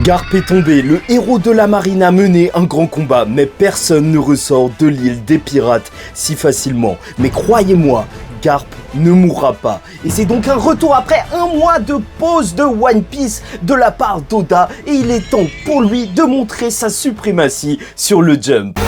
Garp est tombé, le héros de la marine a mené un grand combat, mais personne ne ressort de l'île des pirates si facilement. Mais croyez-moi, Garp ne mourra pas. Et c'est donc un retour après un mois de pause de One Piece de la part d'Oda, et il est temps pour lui de montrer sa suprématie sur le Jump.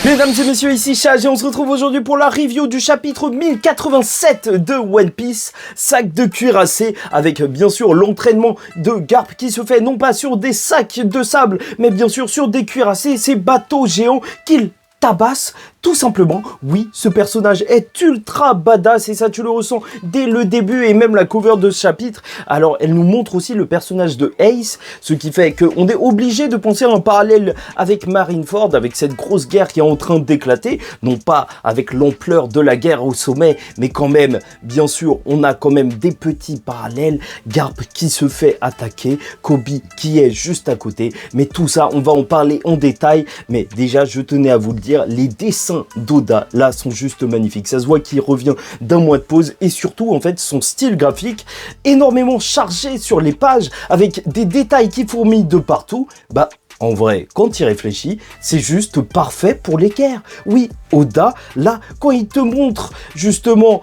Mesdames et messieurs, ici Chage et on se retrouve aujourd'hui pour la review du chapitre 1087 de One Piece, sac de cuirassé, avec bien sûr l'entraînement de Garp qui se fait non pas sur des sacs de sable, mais bien sûr sur des cuirassés, ces bateaux géants qu'il tabasse. Tout simplement, oui, ce personnage est ultra badass et ça tu le ressens dès le début et même la cover de ce chapitre. Alors elle nous montre aussi le personnage de Ace, ce qui fait qu'on est obligé de penser à un parallèle avec Marineford, avec cette grosse guerre qui est en train d'éclater, non pas avec l'ampleur de la guerre au sommet, mais quand même, bien sûr, on a quand même des petits parallèles. Garp qui se fait attaquer, Kobe qui est juste à côté, mais tout ça, on va en parler en détail, mais déjà, je tenais à vous le dire, les dessins d'Oda là sont juste magnifiques. Ça se voit qu'il revient d'un mois de pause et surtout en fait son style graphique énormément chargé sur les pages avec des détails qui fourmillent de partout. Bah en vrai, quand il réfléchit, c'est juste parfait pour les guerres. Oui, Oda, là, quand il te montre justement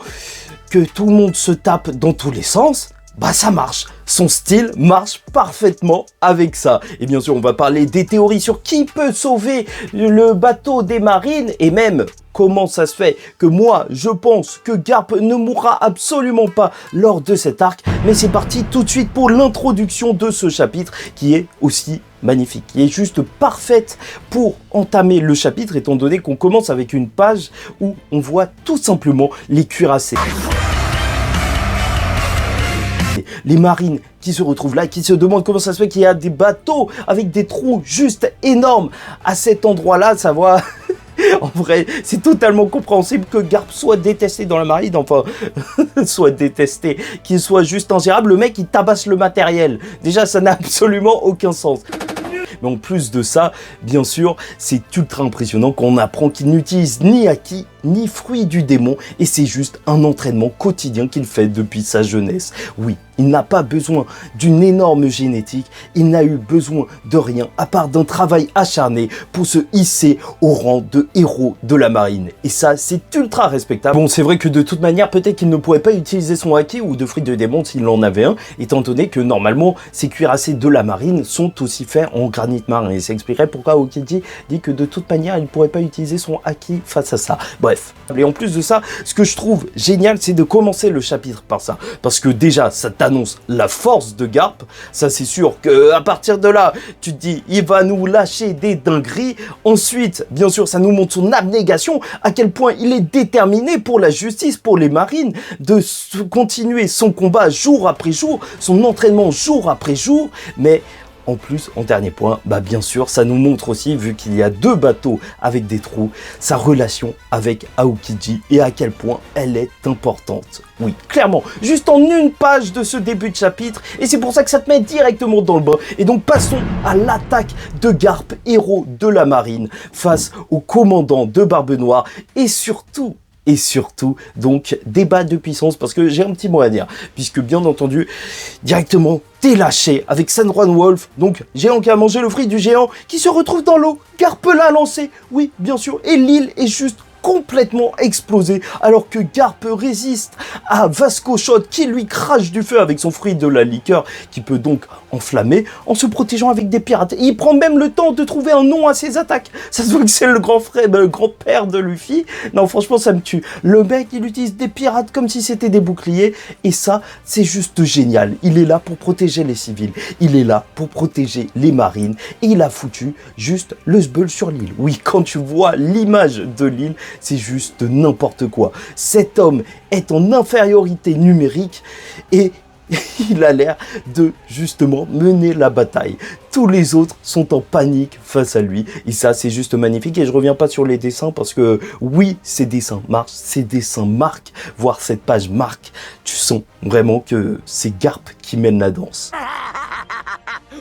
que tout le monde se tape dans tous les sens, bah ça marche, son style marche parfaitement avec ça. Et bien sûr, on va parler des théories sur qui peut sauver le bateau des marines et même comment ça se fait que moi, je pense que Garp ne mourra absolument pas lors de cet arc. Mais c'est parti tout de suite pour l'introduction de ce chapitre qui est aussi magnifique, qui est juste parfaite pour entamer le chapitre étant donné qu'on commence avec une page où on voit tout simplement les cuirassés. Les marines qui se retrouvent là, qui se demandent comment ça se fait qu'il y a des bateaux avec des trous juste énormes à cet endroit-là, ça va... En vrai, c'est totalement compréhensible que Garp soit détesté dans la marine, enfin, soit détesté, qu'il soit juste ingérable. Le mec, il tabasse le matériel. Déjà, ça n'a absolument aucun sens. Mais en plus de ça, bien sûr, c'est ultra impressionnant qu'on apprend qu'il n'utilise ni Haki, ni fruit du démon, et c'est juste un entraînement quotidien qu'il fait depuis sa jeunesse. Oui, il n'a pas besoin d'une énorme génétique, il n'a eu besoin de rien à part d'un travail acharné pour se hisser au rang de héros de la marine. Et ça, c'est ultra respectable. Bon, c'est vrai que de toute manière, peut-être qu'il ne pourrait pas utiliser son Haki ou de fruit de démon s'il en avait un, étant donné que normalement, ces cuirassés de la marine sont aussi faits en granit marin. Et ça expliquerait pourquoi Aokiji dit que de toute manière, il ne pourrait pas utiliser son Haki face à ça. Bref. Et en plus de ça, ce que je trouve génial, c'est de commencer le chapitre par ça. Parce que déjà, ça t'annonce la force de Garp. Ça, c'est sûr qu'à partir de là, tu te dis, il va nous lâcher des dingueries. Ensuite, bien sûr, ça nous montre son abnégation, à quel point il est déterminé pour la justice, pour les marines, de continuer son combat jour après jour, son entraînement jour après jour. Mais en plus, en dernier point, bah bien sûr, ça nous montre aussi, vu qu'il y a deux bateaux avec des trous, sa relation avec Aokiji et à quel point elle est importante. Oui, clairement, juste en une page de ce début de chapitre, et c'est pour ça que ça te met directement dans le bain. Et donc passons à l'attaque de Garp, héros de la marine, face au commandant de Barbe Noire, et surtout, donc, débat de puissance, parce que j'ai un petit mot à dire, puisque bien entendu, directement lâché avec Sandron Wolf, donc géant qui a mangé le fruit du géant, qui se retrouve dans l'eau, Garp l'a lancé, oui, bien sûr, et l'île est juste complètement explosé, alors que Garp résiste à Vasco Shot qui lui crache du feu avec son fruit de la liqueur qui peut donc enflammer en se protégeant avec des pirates. Et il prend même le temps de trouver un nom à ses attaques. Ça se voit que c'est le grand frère, le grand-père de Luffy. Non, franchement, ça me tue. Le mec, il utilise des pirates comme si c'était des boucliers et ça, c'est juste génial. Il est là pour protéger les civils, il est là pour protéger les marines et il a foutu juste le sbeul sur l'île. Oui, quand tu vois l'image de l'île, c'est juste n'importe quoi. Cet homme est en infériorité numérique et il a l'air de justement mener la bataille. Tous les autres sont en panique face à lui. Et ça, c'est juste magnifique. Et je reviens pas sur les dessins parce que oui, ces dessins marchent, ces dessins marquent. Voir cette page marque. Tu sens vraiment que c'est Garp qui mène la danse.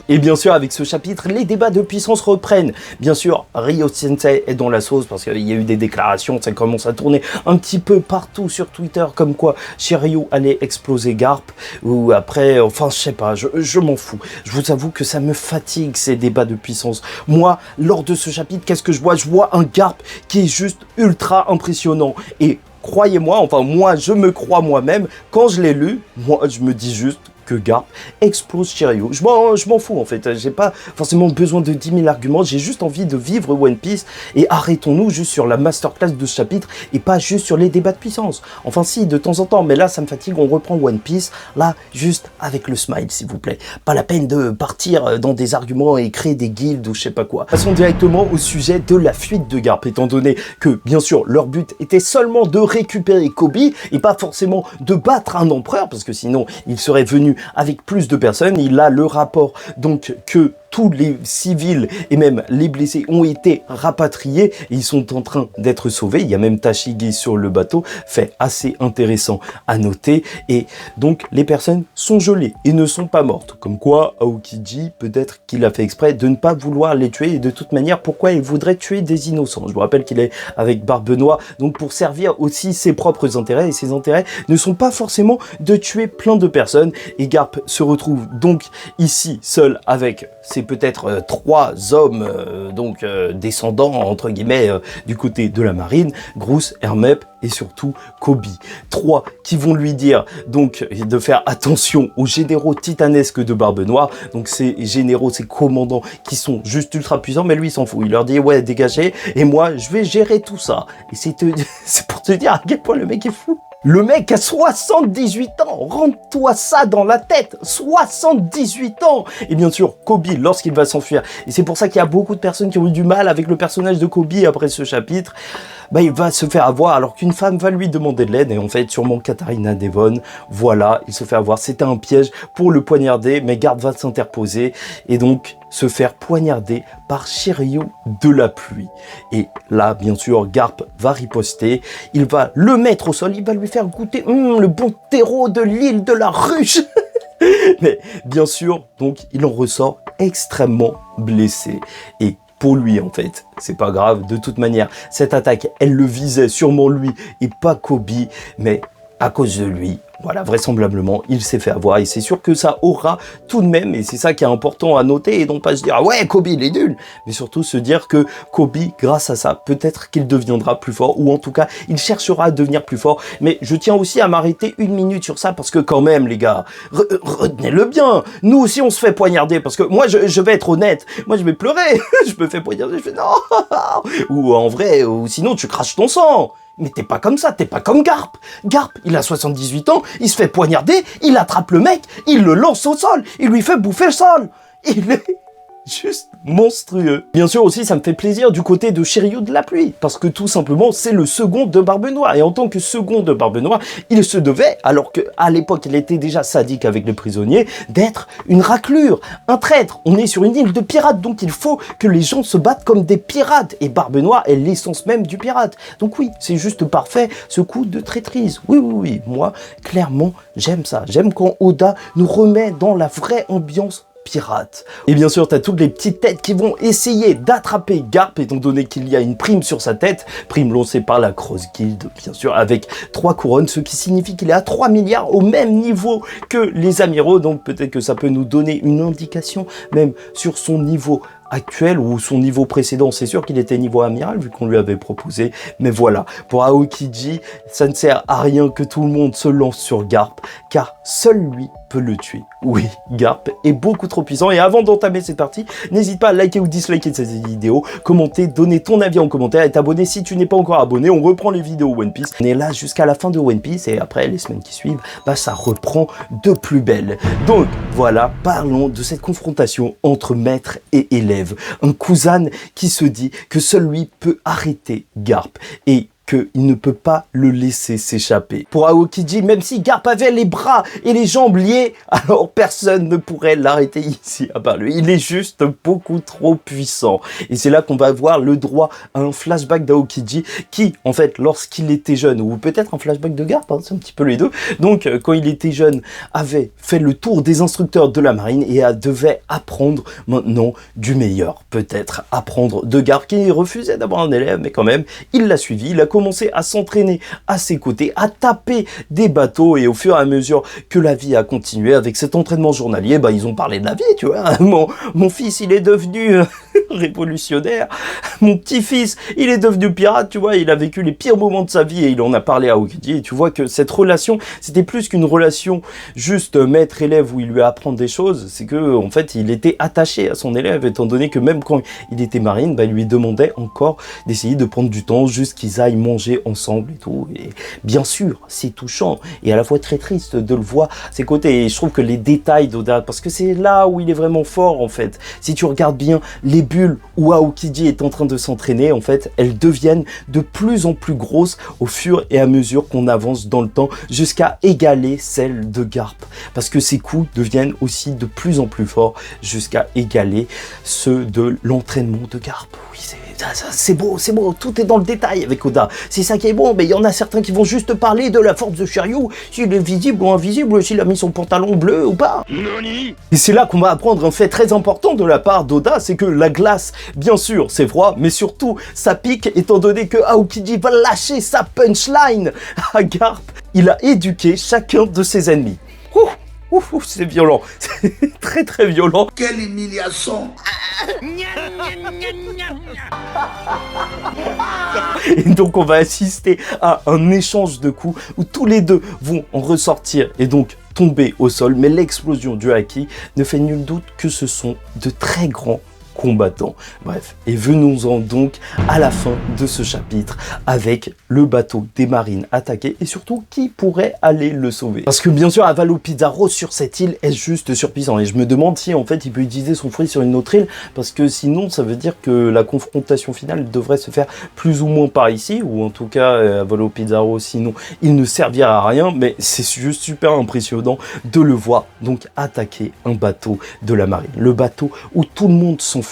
Et bien sûr, avec ce chapitre, les débats de puissance reprennent. Bien sûr, Ryo Sensei est dans la sauce parce qu'il y a eu des déclarations, ça commence à tourner un petit peu partout sur Twitter, comme quoi Shiryu allait exploser Garp, ou après, enfin, je sais pas, je m'en fous. Je vous avoue que ça me fatigue, ces débats de puissance. Moi, lors de ce chapitre, qu'est-ce que je vois? Je vois un Garp qui est juste ultra impressionnant. Et croyez-moi, enfin, moi, je me crois moi-même, quand je l'ai lu, moi, je me dis juste que Garp explose Shiryu. Je m'en fous en fait, j'ai pas forcément besoin de 10 000 arguments, j'ai juste envie de vivre One Piece et arrêtons-nous juste sur la masterclass de ce chapitre et pas juste sur les débats de puissance. Enfin si, de temps en temps, mais là ça me fatigue, on reprend One Piece, là juste avec le smile s'il vous plaît. Pas la peine de partir dans des arguments et créer des guildes ou je sais pas quoi. Passons directement au sujet de la fuite de Garp, étant donné que bien sûr leur but était seulement de récupérer Kobe et pas forcément de battre un empereur parce que sinon il serait venu avec plus de personnes. Il a le rapport donc que tous les civils et même les blessés ont été rapatriés et ils sont en train d'être sauvés. Il y a même Tashigi sur le bateau, fait assez intéressant à noter. Et donc les personnes sont gelées et ne sont pas mortes. Comme quoi Aokiji, peut-être qu'il a fait exprès de ne pas vouloir les tuer et de toute manière pourquoi il voudrait tuer des innocents. Je vous rappelle qu'il est avec Barbe Noire donc pour servir aussi ses propres intérêts et ses intérêts ne sont pas forcément de tuer plein de personnes et Garp se retrouve donc ici seul avec ses peut-être 3 hommes descendants entre guillemets du côté de la marine, Groose, Hermep et surtout Kobe. 3 qui vont lui dire donc de faire attention aux généraux titanesques de Barbe Noire. Donc ces généraux, ces commandants qui sont juste ultra puissants, mais lui il s'en fout. Il leur dit ouais dégagez et moi je vais gérer tout ça. Et c'est pour te dire à quel point le mec est fou. Le mec a 78 ans, rentre-toi ça dans la tête, 78 ans. Et bien sûr, Kobe, lorsqu'il va s'enfuir, et c'est pour ça qu'il y a beaucoup de personnes qui ont eu du mal avec le personnage de Kobe après ce chapitre, bah, il va se faire avoir alors qu'une femme va lui demander de l'aide, et en fait, sûrement Katharina Devon, voilà, il se fait avoir. C'était un piège pour le poignarder, mais Garp va s'interposer, et donc se faire poignarder par Shiryu de la pluie. Et là, bien sûr, Garp va riposter, il va le mettre au sol, il va lui faire goûter le bon terreau de l'île de la ruche. Mais bien sûr, donc, il en ressort extrêmement blessé. Et pour lui, en fait, c'est pas grave. De toute manière, cette attaque, elle le visait sûrement lui et pas Kobe, mais à cause de lui, voilà, vraisemblablement, il s'est fait avoir et c'est sûr que ça aura tout de même, et c'est ça qui est important à noter, et non pas se dire ah ouais, Kobe il est nul, mais surtout se dire que Kobe, grâce à ça, peut-être qu'il deviendra plus fort, ou en tout cas, il cherchera à devenir plus fort. Mais je tiens aussi à m'arrêter 1 minute sur ça, parce que quand même, les gars, retenez-le bien, nous aussi on se fait poignarder, parce que moi, je vais être honnête, moi je vais pleurer, je me fais poignarder, je fais non, ou en vrai, ou sinon tu craches ton sang. Mais t'es pas comme ça, t'es pas comme Garp. Garp, il a 78 ans, il se fait poignarder, il attrape le mec, il le lance au sol, il lui fait bouffer le sol. Il est juste monstrueux. Bien sûr aussi, ça me fait plaisir du côté de Shiryu de la pluie, parce que tout simplement, c'est le second de Barbe Noire. Et en tant que second de Barbe Noire, il se devait, alors qu'à l'époque, il était déjà sadique avec les prisonniers, d'être une raclure, un traître. On est sur une île de pirates, donc il faut que les gens se battent comme des pirates. Et Barbe Noire est l'essence même du pirate. Donc oui, c'est juste parfait, ce coup de traîtrise. Oui, oui, oui, moi, clairement, j'aime ça. J'aime quand Oda nous remet dans la vraie ambiance pirate. Et bien sûr, t'as toutes les petites têtes qui vont essayer d'attraper Garp, étant donné qu'il y a une prime sur sa tête, prime lancée par la Cross Guild, bien sûr, avec 3 couronnes, ce qui signifie qu'il est à 3 milliards au même niveau que les amiraux, donc peut-être que ça peut nous donner une indication, même sur son niveau actuel ou son niveau précédent. C'est sûr qu'il était niveau amiral vu qu'on lui avait proposé, mais voilà, pour Aokiji, ça ne sert à rien que tout le monde se lance sur Garp, car seul lui peut le tuer. Oui, Garp est beaucoup trop puissant, et avant d'entamer cette partie, n'hésite pas à liker ou disliker cette vidéo, commenter, donner ton avis en commentaire et t'abonner si tu n'es pas encore abonné. On reprend les vidéos One Piece, on est là jusqu'à la fin de One Piece, et après les semaines qui suivent, bah ça reprend de plus belle. Donc voilà, parlons de cette confrontation entre maître et élève. Un Kuzan qui se dit que seul lui peut arrêter Garp. Et qu'il ne peut pas le laisser s'échapper. Pour Aokiji, même si Garp avait les bras et les jambes liés, alors personne ne pourrait l'arrêter ici à part lui. Il est juste beaucoup trop puissant. Et c'est là qu'on va avoir le droit à un flashback d'Aokiji qui, en fait, lorsqu'il était jeune, ou peut-être un flashback de Garp, hein, c'est un petit peu les deux, donc quand il était jeune, avait fait le tour des instructeurs de la marine et devait apprendre maintenant du meilleur. Peut-être apprendre de Garp qui refusait d'avoir un élève, mais quand même, il l'a suivi, il a commencé à s'entraîner à ses côtés, à taper des bateaux, et au fur et à mesure que la vie a continué avec cet entraînement journalier, bah ils ont parlé de la vie, tu vois. Mon fils, il est devenu révolutionnaire, mon petit-fils, il est devenu pirate, tu vois, il a vécu les pires moments de sa vie et il en a parlé à Aokiji, et tu vois que cette relation, c'était plus qu'une relation juste maître-élève où il lui apprend des choses, c'est que en fait, il était attaché à son élève, étant donné que même quand il était marine, bah, il lui demandait encore d'essayer de prendre du temps, juste qu'ils aillent manger ensemble et tout, et bien sûr, c'est touchant, et à la fois très triste de le voir à ses côtés, et je trouve que les détails d'Oda, parce que c'est là où il est vraiment fort, en fait, si tu regardes bien les bulles où Aokiji est en train de s'entraîner, en fait, elles deviennent de plus en plus grosses au fur et à mesure qu'on avance dans le temps, jusqu'à égaler celles de Garp, parce que ses coups deviennent aussi de plus en plus forts, jusqu'à égaler ceux de l'entraînement de Garp. Oui, c'est beau, tout est dans le détail avec Oda. C'est ça qui est bon, mais il y en a certains qui vont juste parler de la force de Shiryu, s'il est visible ou invisible, s'il a mis son pantalon bleu ou pas. Nani. Et c'est là qu'on va apprendre un fait très important de la part d'Oda, c'est que la glace, bien sûr, c'est froid, mais surtout, ça pique, étant donné que Aokiji va lâcher sa punchline à Garp. Il a éduqué chacun de ses ennemis. C'est violent, c'est très très violent. Quelle humiliation! Et donc on va assister à un échange de coups où tous les deux vont en ressortir et donc tomber au sol, mais l'explosion du haki ne fait nul doute que ce sont de très grands combattants. Bref, et venons-en donc à la fin de ce chapitre avec le bateau des marines attaqué et surtout qui pourrait aller le sauver. Parce que bien sûr, Avalo Pizarro sur cette île est juste surpuissant et je me demande si en fait il peut utiliser son fruit sur une autre île parce que sinon ça veut dire que la confrontation finale devrait se faire plus ou moins par ici ou en tout cas Avalo Pizarro sinon il ne servira à rien, mais c'est juste super impressionnant de le voir donc attaquer un bateau de la marine. Le bateau où tout le monde s'enfuit.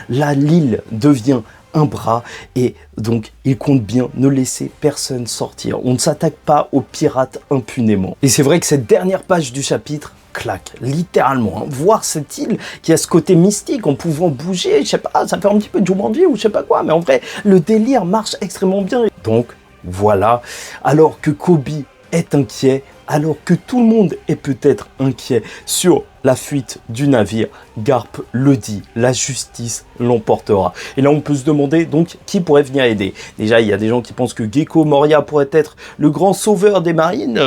L'île devient un bras et donc il compte bien ne laisser personne sortir. On ne s'attaque pas aux pirates impunément. Et c'est vrai que cette dernière page du chapitre claque, littéralement. Hein. Voir cette île qui a ce côté mystique en pouvant bouger, je sais pas, ça fait un petit peu de Jumanji ou je sais pas quoi, mais en vrai, le délire marche extrêmement bien. Donc voilà, alors que Koby est inquiet, alors que tout le monde est peut-être inquiet sur la fuite du navire, Garp le dit, la justice l'emportera. Et là, on peut se demander donc qui pourrait venir aider. Déjà, il y a des gens qui pensent que Gecko Moria pourrait être le grand sauveur des marines.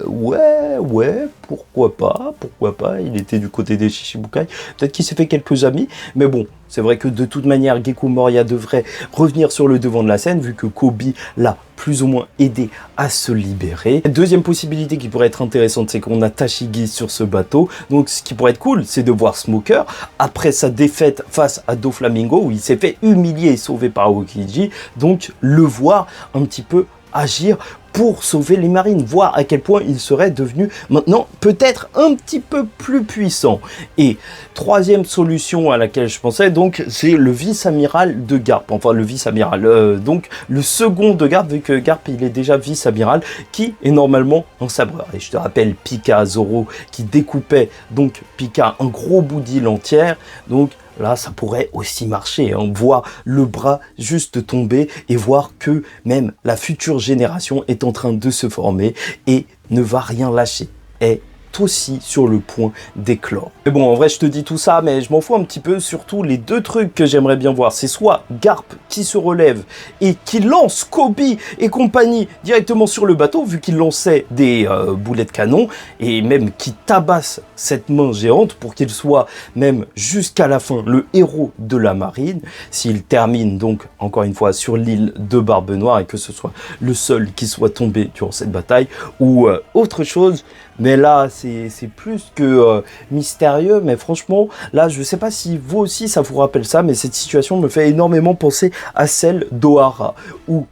Ouais, pourquoi pas. Il était du côté des Shichibukai. Peut-être qu'il s'est fait quelques amis, mais bon, c'est vrai que de toute manière, Gecko Moria devrait revenir sur le devant de la scène, vu que Koby l'a plus ou moins aidé à se libérer. Deuxième possibilité qui pourrait être intéressante, c'est qu'on a Tashigi sur ce bateau. Donc ce qui pourrait être cool, c'est de voir Smoker, après sa défaite face à Doflamingo, où il s'est fait humilier et sauver par Aokiji, donc le voir un petit peu agir pour sauver les marines, voir à quel point il serait devenu maintenant peut-être un petit peu plus puissant. Et troisième solution à laquelle je pensais, donc, c'est le vice-amiral de Garp, enfin le vice-amiral, donc le second de Garp, vu que Garp il est déjà vice-amiral, qui est normalement un sabreur. Et je te rappelle Pika Zoro qui découpait donc Pika un gros bout d'île entière, donc là, ça pourrait aussi marcher, hein. Voir le bras juste tomber et voir que même la future génération est en train de se former et ne va rien lâcher. Est aussi sur le point d'éclore. Mais bon, en vrai, je te dis tout ça, mais je m'en fous un petit peu. Surtout, les deux trucs que j'aimerais bien voir, c'est soit Garp qui se relève et qui lance Koby et compagnie directement sur le bateau, vu qu'il lançait des boulets de canon, et même qui tabasse cette main géante pour qu'il soit même jusqu'à la fin le héros de la marine, s'il termine donc, encore une fois, sur l'île de Barbe Noire et que ce soit le seul qui soit tombé durant cette bataille, ou autre chose. Mais là, c'est plus que mystérieux, mais franchement, là, je sais pas si vous aussi, ça vous rappelle ça, mais cette situation me fait énormément penser à celle d'Ohara, où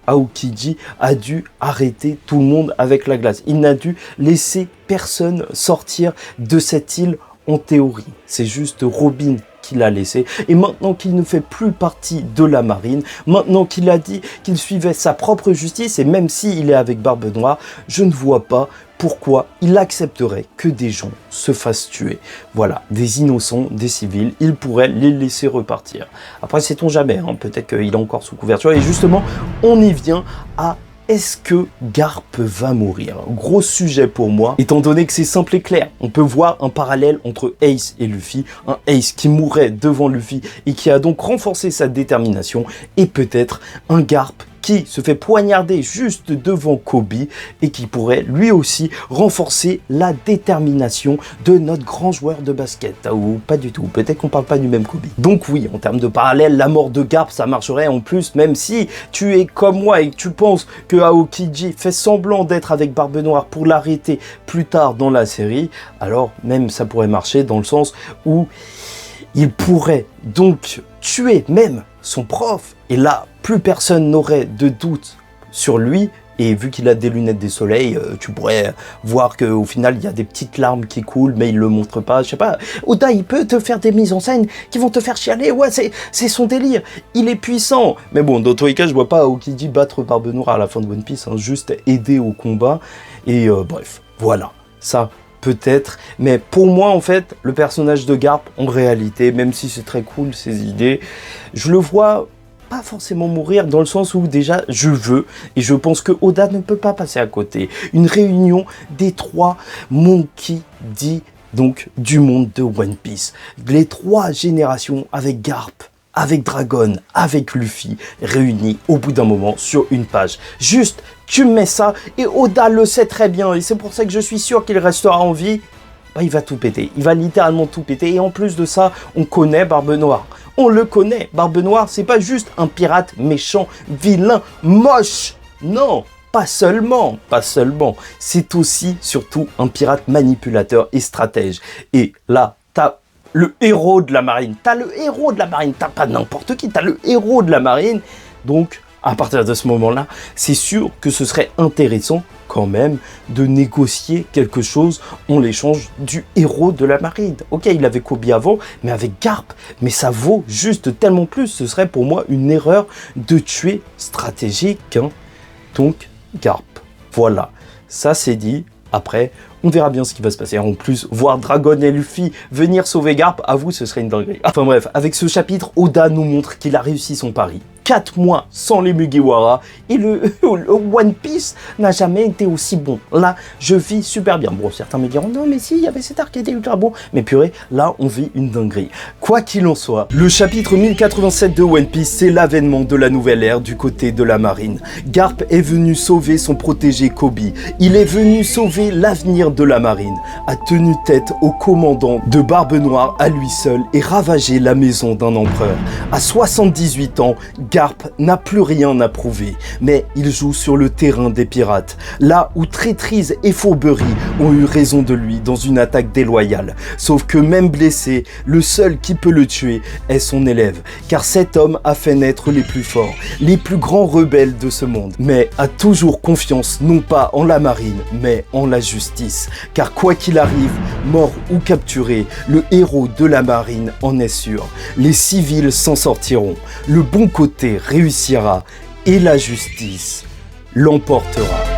Aokiji a dû arrêter tout le monde avec la glace. Il n'a dû laisser personne sortir de cette île en théorie. C'est juste Robin qui l'a laissé. Et maintenant qu'il ne fait plus partie de la marine, maintenant qu'il a dit qu'il suivait sa propre justice, et même s'il est avec Barbe Noire, je ne vois pas pourquoi il accepterait que des gens se fassent tuer. Voilà, des innocents, des civils, il pourrait les laisser repartir. Après, sait-on jamais, hein, peut-être qu'il est encore sous couverture. Et justement, on y vient à est-ce que Garp va mourir? Gros sujet pour moi, étant donné que c'est simple et clair. On peut voir un parallèle entre Ace et Luffy, un Ace qui mourrait devant Luffy et qui a donc renforcé sa détermination, et peut-être un Garp qui se fait poignarder juste devant Kobe et qui pourrait lui aussi renforcer la détermination de notre grand joueur de basket. Ou pas du tout, peut-être qu'on parle pas du même Kobe. Donc oui, en termes de parallèle, la mort de Garp, ça marcherait en plus, même si tu es comme moi et que tu penses que Aokiji fait semblant d'être avec Barbe Noire pour l'arrêter plus tard dans la série, alors même ça pourrait marcher dans le sens où il pourrait donc tuer même son prof, et là, plus personne n'aurait de doute sur lui, et vu qu'il a des lunettes de soleil, tu pourrais voir qu'au final, il y a des petites larmes qui coulent, mais il le montre pas, je sais pas. Oda, il peut te faire des mises en scène qui vont te faire chialer, ouais, c'est son délire, il est puissant. Mais bon, dans tous les cas, je vois pas Aokiji battre Barbe Noire à la fin de One Piece, hein, juste aider au combat, et bref, voilà, ça peut-être, mais pour moi en fait, le personnage de Garp, en réalité, même si c'est très cool ses idées, je le vois pas forcément mourir, dans le sens où déjà je veux, et je pense que Oda ne peut pas passer à côté, une réunion des 3 Monkey D, donc du monde de One Piece, les 3 générations avec Garp, avec Dragon, avec Luffy, réunis au bout d'un moment sur une page. Juste, tu mets ça, et Oda le sait très bien, et c'est pour ça que je suis sûr qu'il restera en vie. Bah, il va tout péter, il va littéralement tout péter, et en plus de ça, on connaît Barbe Noire. On le connaît, Barbe Noire, c'est pas juste un pirate méchant, vilain, moche. Non, pas seulement, c'est aussi, surtout, un pirate manipulateur et stratège. Et là, t'as le héros de la marine. T'as pas n'importe qui, t'as le héros de la marine. Donc, à partir de ce moment-là, c'est sûr que ce serait intéressant quand même de négocier quelque chose en l'échange du héros de la marine. Ok, il avait Kobe avant, mais avec Garp, mais ça vaut juste tellement plus. Ce serait pour moi une erreur de tuer stratégique, hein. Donc, Garp. Voilà, ça c'est dit. Après, on verra bien ce qui va se passer. En plus, voir Dragon et Luffy venir sauver Garp, à vous, ce serait une dinguerie. Enfin bref, avec ce chapitre, Oda nous montre qu'il a réussi son pari. 4 mois sans les Mugiwara, et le One Piece n'a jamais été aussi bon. Là, je vis super bien. Bon, certains me diront, non mais si, il y avait cet arc qui était ultra bon. Mais purée, là, on vit une dinguerie. Quoi qu'il en soit, le chapitre 1087 de One Piece, c'est l'avènement de la nouvelle ère du côté de la marine. Garp est venu sauver son protégé Kobe. Il est venu sauver l'avenir de la marine, a tenu tête au commandant de Barbe Noire à lui seul et ravagé la maison d'un empereur. À 78 ans, Garp n'a plus rien à prouver, mais il joue sur le terrain des pirates, là où traîtrise et fourberie ont eu raison de lui dans une attaque déloyale. Sauf que même blessé, le seul qui peut le tuer est son élève, car cet homme a fait naître les plus forts, les plus grands rebelles de ce monde, mais a toujours confiance non pas en la marine, mais en la justice, car quoi qu'il arrive, mort ou capturé, le héros de la marine en est sûr. Les civils s'en sortiront, le bon côté réussira et la justice l'emportera.